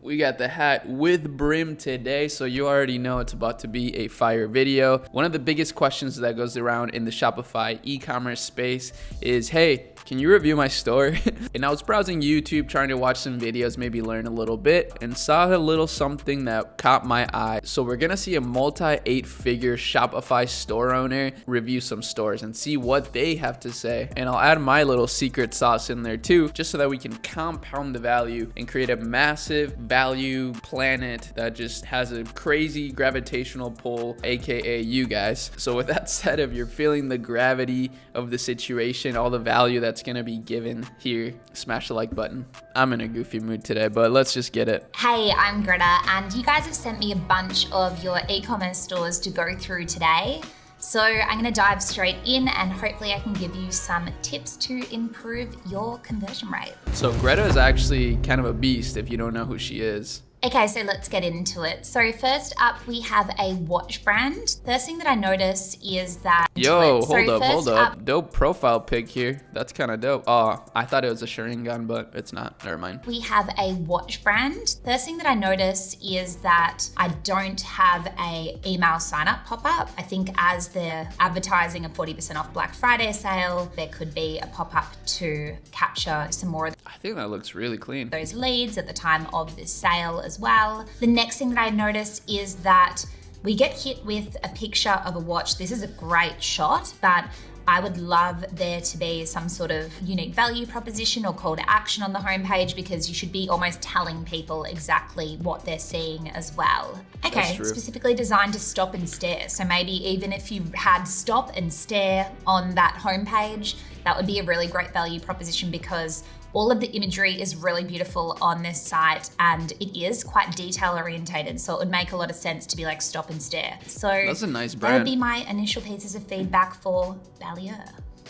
We got the hat with brim today, so you already know it's about to be a fire video. One of the biggest questions that goes around in the Shopify e-commerce space is, hey, can you review my store? And I was browsing YouTube trying to watch some videos, maybe learn a little bit, and saw a little something that caught my eye. So we're gonna see a multi-8-figure Shopify store owner review some stores and see what they have to say. And I'll add my little secret sauce in there too, just so that we can compound the value and create a massive value planet that just has a crazy gravitational pull, aka you guys. So with that said, if you're feeling the gravity of the situation, all the value that's gonna be given here, smash the like button. I'm in a goofy mood today, but let's just get it. Hey, I'm Greta, and you guys have sent me a bunch of your e-commerce stores to go through today. So I'm gonna dive straight in and hopefully I can give you some tips to improve your conversion rate. So Greta is actually kind of a beast if you don't know who she is. Okay, so let's get into it. So first up, we have a watch brand. First thing that I notice is that... Yo, hold up. Dope profile pic here. That's kind of dope. Oh, I thought it was a Sharingan, but it's not. Never mind. We have a watch brand. First thing that I notice is that I don't have a email sign up pop-up. I think as they're advertising a 40% off Black Friday sale, there could be a pop-up to capture some more of I think that looks really clean. those leads at the time of this sale as well. The next thing that I notice is that we get hit with a picture of a watch. This is a great shot, but I would love there to be some sort of unique value proposition or call to action on the homepage, because you should be almost telling people exactly what they're seeing as well. Okay, specifically designed to stop and stare. So maybe even if you had stop and stare on that homepage, that would be a really great value proposition, because all of the imagery is really beautiful on this site and it is quite detail orientated. So it would make a lot of sense to be like stop and stare. So that's a nice brand. That would be my initial pieces of feedback for Valier.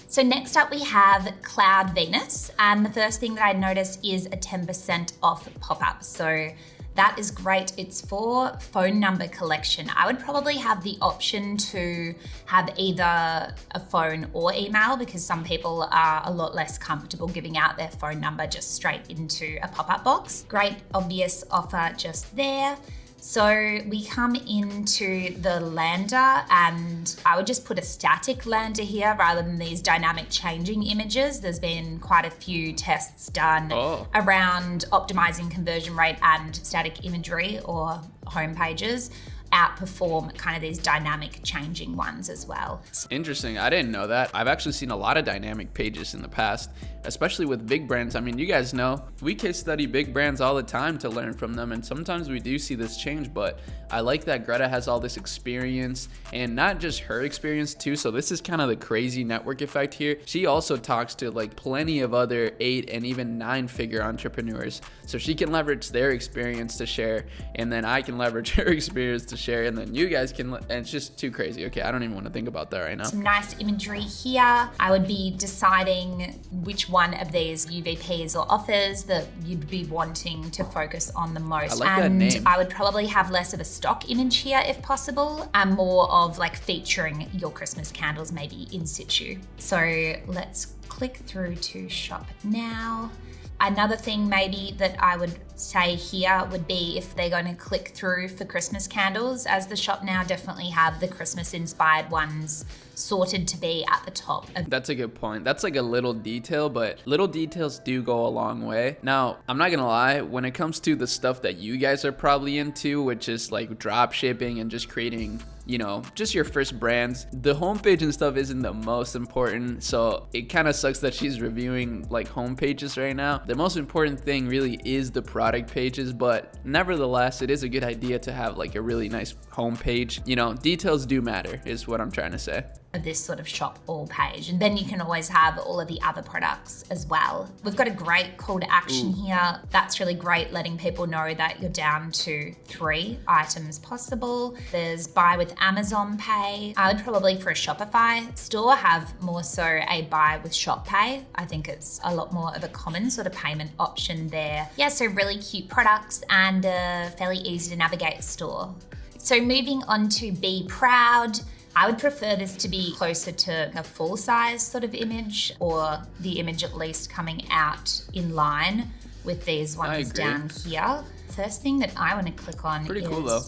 So next up we have Cloud Venus. And the first thing that I noticed is a 10% off pop-up. So that is great. It's for phone number collection. I would probably have the option to have either a phone or email, because some people are a lot less comfortable giving out their phone number just straight into a pop-up box. Great, obvious offer just there. So we come into the lander, and I would just put a static lander here rather than these dynamic changing images. There's been quite a few tests done around optimizing conversion rate, and static imagery or home pages outperform kind of these dynamic changing ones as well. Interesting. I didn't know that. I've actually seen a lot of dynamic pages in the past, especially with big brands. I mean, you guys know we case study big brands all the time to learn from them, and sometimes we do see this change, but I like that Greta has all this experience, and not just her experience too. So this is kind of the crazy network effect here. She also talks to like plenty of other 8 and even 9-figure entrepreneurs, so she can leverage their experience to share, and then I can leverage her experience to share, and then you guys can, and it's just too crazy. Okay, I don't even want to think about that right now. Some nice imagery here. I would be deciding which one of these UVPs or offers that you'd be wanting to focus on the most. I like that name. I would probably have less of a stock image here if possible, and more of like featuring your Christmas candles maybe in situ. So let's click through to shop now. Another thing maybe that I would say here would be if they're going to click through for Christmas candles, as the shop now definitely have the Christmas inspired ones sorted to be at the top. That's a good point. That's like a little detail, but little details do go a long way. Now, I'm not gonna lie, when it comes to the stuff that you guys are probably into, which is like drop shipping and just creating, you know, just your first brands, the homepage and stuff isn't the most important. So it kind of sucks that she's reviewing like home pages right now. The most important thing really is the product pages, but nevertheless, it is a good idea to have like a really nice homepage. You know, details do matter is what I'm trying to say. Of this sort of shop all page, and then you can always have all of the other products as well. We've got a great call to action here. That's really great, letting people know that you're down to 3 items possible. There's buy with Amazon Pay. I would probably, for a Shopify store, have more so a buy with Shop Pay. I think it's a lot more of a common sort of payment option there. Yeah, so really cute products and a fairly easy to navigate store. So moving on to Be Proud. I would prefer this to be closer to a full size sort of image, or the image at least coming out in line with these ones down here. first thing that I want to click on Pretty is cool, though.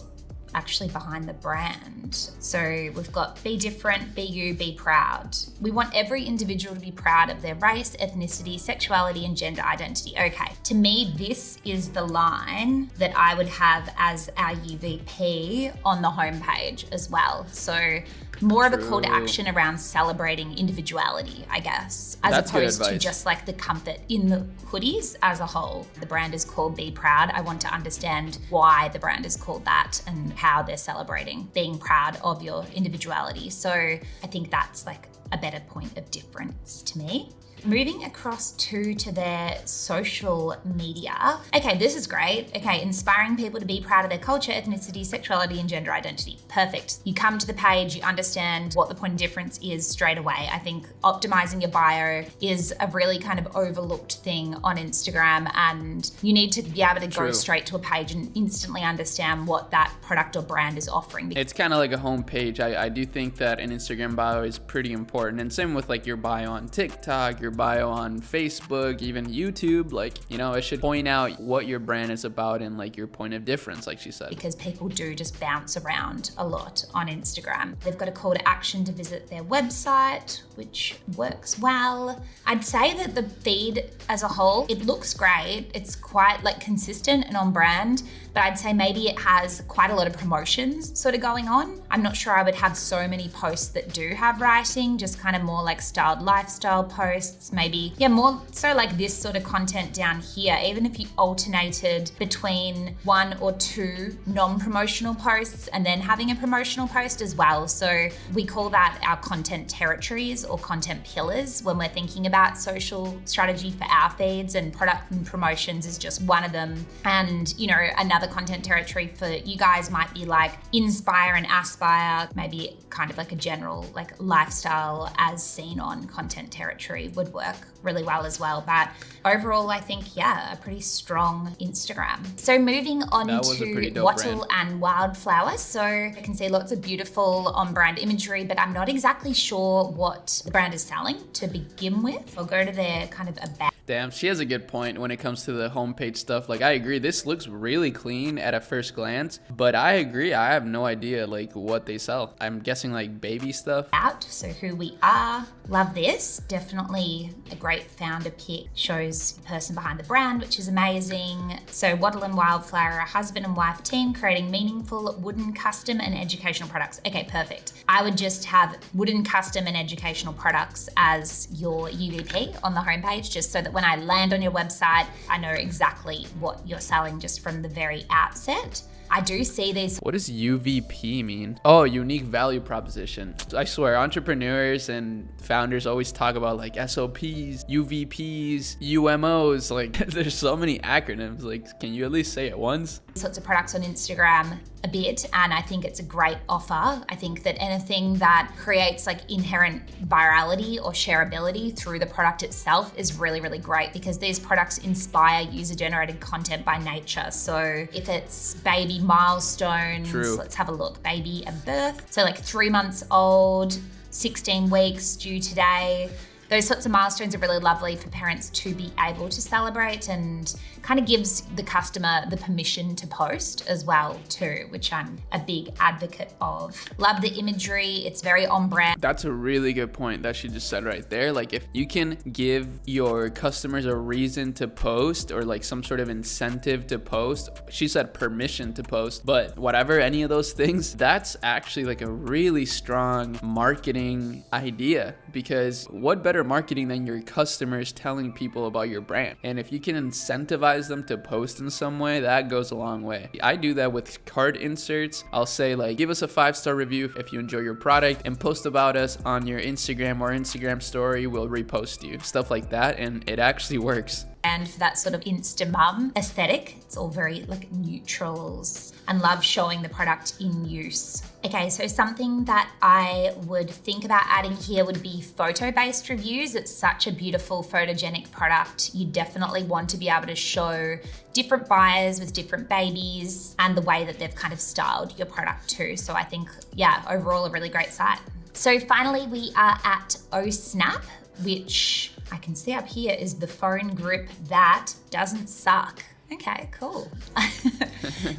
actually behind the brand. So we've got be different, be you, be proud. We want every individual to be proud of their race, ethnicity, sexuality, and gender identity. Okay, to me, this is the line that I would have as our UVP on the homepage as well. So more of a call to action around celebrating individuality, I guess, as That's good opposed to advice. just like the comfort in the hoodies as a whole. The brand is called Be Proud. I want to understand why the brand is called that and how they're celebrating being proud of your individuality. So I think that's like a better point of difference to me. Moving across to their social media. Okay, this is great. Okay, inspiring people to be proud of their culture, ethnicity, sexuality, and gender identity. Perfect. You come to the page, you understand what the point of difference is straight away. I think optimizing your bio is a really kind of overlooked thing on Instagram, and you need to be able to go straight to a page and instantly understand what that product or brand is offering. It's kind of like a homepage. I do think that an Instagram bio is pretty important, and same with like your bio on TikTok, your bio on Facebook, even YouTube. Like, you know, it should point out what your brand is about and like your point of difference, like she said. Because people do just bounce around a lot on Instagram. They've got a call to action to visit their website, which works well. I'd say that the feed as a whole, it looks great. It's quite like consistent and on brand, but I'd say maybe it has quite a lot of promotions sort of going on. I'm not sure I would have so many posts that do have writing, just kind of more like styled lifestyle posts, maybe. Yeah, more so like this sort of content down here, even if you alternated between 1 or 2 non-promotional posts and then having a promotional post as well. So we call that our content territories or content pillars when we're thinking about social strategy for our feeds, and product and promotions is just one of them. And, you know, another content territory for you guys might be like inspire and aspire, maybe kind of like a general like lifestyle as seen on content territory would work really well as well. But overall, I think, yeah, a pretty strong Instagram. So moving on to Wattle and Wildflower. So I can see lots of beautiful on-brand imagery, but I'm not exactly sure what the brand is selling to begin with. I'll go to their kind of about. Damn, she has a good point when it comes to the homepage stuff. Like, I agree, this looks really clean at a first glance, but I agree, I have no idea like what they sell. I'm guessing like baby stuff. So who we are. Love this. Definitely a great founder pick. Shows the person behind the brand, which is amazing. So Wattle and Wildflower are a husband and wife team creating meaningful wooden custom and educational products. Okay, perfect. I would just have wooden custom and educational products as your UVP on the homepage, just so that when I land on your website, I know exactly what you're selling just from the very outset. I do see these. What does UVP mean? Oh, unique value proposition. I swear, entrepreneurs and founders always talk about like SOPs, UVPs, UMOs. Like, there's so many acronyms. Like, can you at least say it once? Sorts of products on Instagram a bit, and I think it's a great offer. I think that anything that creates like inherent virality or shareability through the product itself is really, really great, because these products inspire user-generated content by nature. So if it's baby milestones, let's have a look. Baby and birth, so like 3 months old, 16 weeks due today. Those sorts of milestones are really lovely for parents to be able to celebrate, and kind of gives the customer the permission to post as well too, which I'm a big advocate of. Love the imagery. It's very on brand. That's a really good point that she just said right there. Like, if you can give your customers a reason to post, or like some sort of incentive to post, she said permission to post, but whatever, any of those things, that's actually like a really strong marketing idea, because what better marketing than your customers telling people about your brand? And if you can incentivize them to post in some way, that goes a long way. I do that with cart inserts. I'll say like, give us a 5-star review if you enjoy your product, and post about us on your Instagram or Instagram story. We'll repost you, stuff like that, and it actually works. And for that sort of Insta mum aesthetic, it's all very like neutrals, and love showing the product in use. Okay, so something that I would think about adding here would be photo-based reviews. It's such a beautiful photogenic product. You definitely want to be able to show different buyers with different babies and the way that they've kind of styled your product too. So I think, yeah, overall a really great site. So finally, we are at OSnap, which I can see up here is the phone group that doesn't suck. Okay, cool.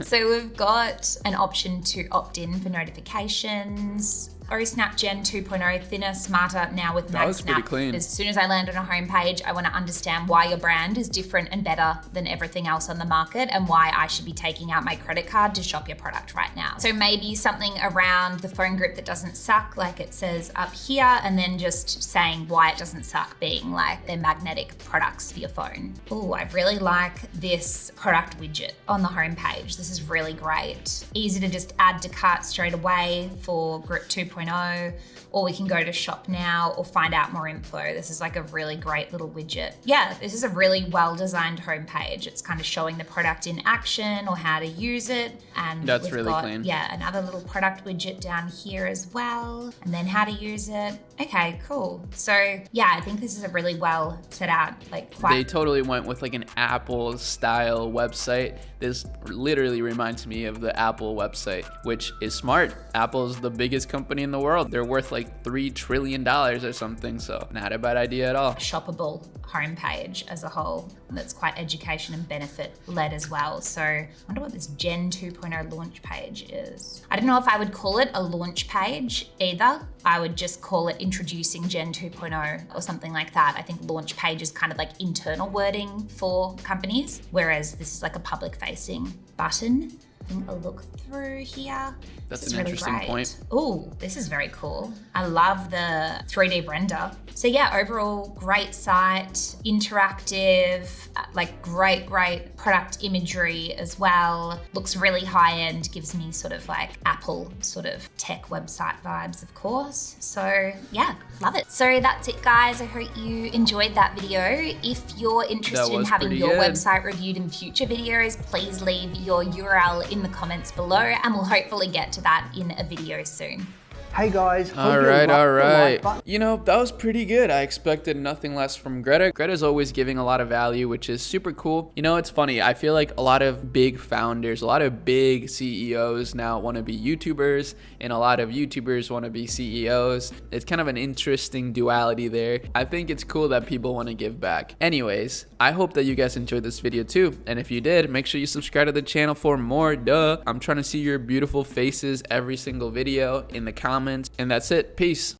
So we've got an option to opt in for notifications. Snap Gen 2.0, thinner, smarter, now with That was pretty MagSnap. clean. As soon as I land on a homepage, I want to understand why your brand is different and better than everything else on the market and why I should be taking out my credit card to shop your product right now. So maybe something around the phone grip that doesn't suck, like it says up here, and then just saying why it doesn't suck, being like they're magnetic products for your phone. Oh, I really like this product widget on the homepage. This is really great. Easy to just add to cart straight away for Grip 2.0. Or we can go to shop now or find out more info. This is like a really great little widget. Yeah, this is a really well-designed homepage. It's kind of showing the product in action or how to use it. And That's we've really got, clean. yeah, another little product widget down here as well. And then how to use it. Okay, cool. So yeah, I think this is a really well set out, like quite. They totally went with like an Apple style website. This literally reminds me of the Apple website, which is smart. Apple's the biggest company in the world. They're worth like $3 trillion or something. So not a bad idea at all. Shoppable homepage as a whole that's quite education and benefit led as well. So I wonder what this Gen 2.0 launch page is. I don't know if I would call it a launch page either. I would just call it introducing Gen 2.0 or something like that. I think launch page is kind of like internal wording for companies, whereas this is like a public facing button. Having a look through here. That's This is an interesting point. Oh, this is very cool. I love the 3D render. So yeah, overall great site, interactive, like great product imagery as well. Looks really high end, gives me sort of like Apple sort of tech website vibes, of course. So yeah, love it. So that's it, guys. I hope you enjoyed that video. If you're interested in having your website reviewed in future videos, please leave your URL in the comments below and we'll hopefully get to that in a video soon. Hey guys, All right. You know, that was pretty good. I expected nothing less from Greta. Greta's always giving a lot of value, which is super cool. You know, it's funny. I feel like a lot of big founders, a lot of big CEOs now want to be YouTubers, and a lot of YouTubers want to be CEOs. It's kind of an interesting duality there. I think it's cool that people want to give back. Anyways, I hope that you guys enjoyed this video too. And if you did, make sure you subscribe to the channel for more. I'm trying to see your beautiful faces every single video in the comments. And that's it. Peace.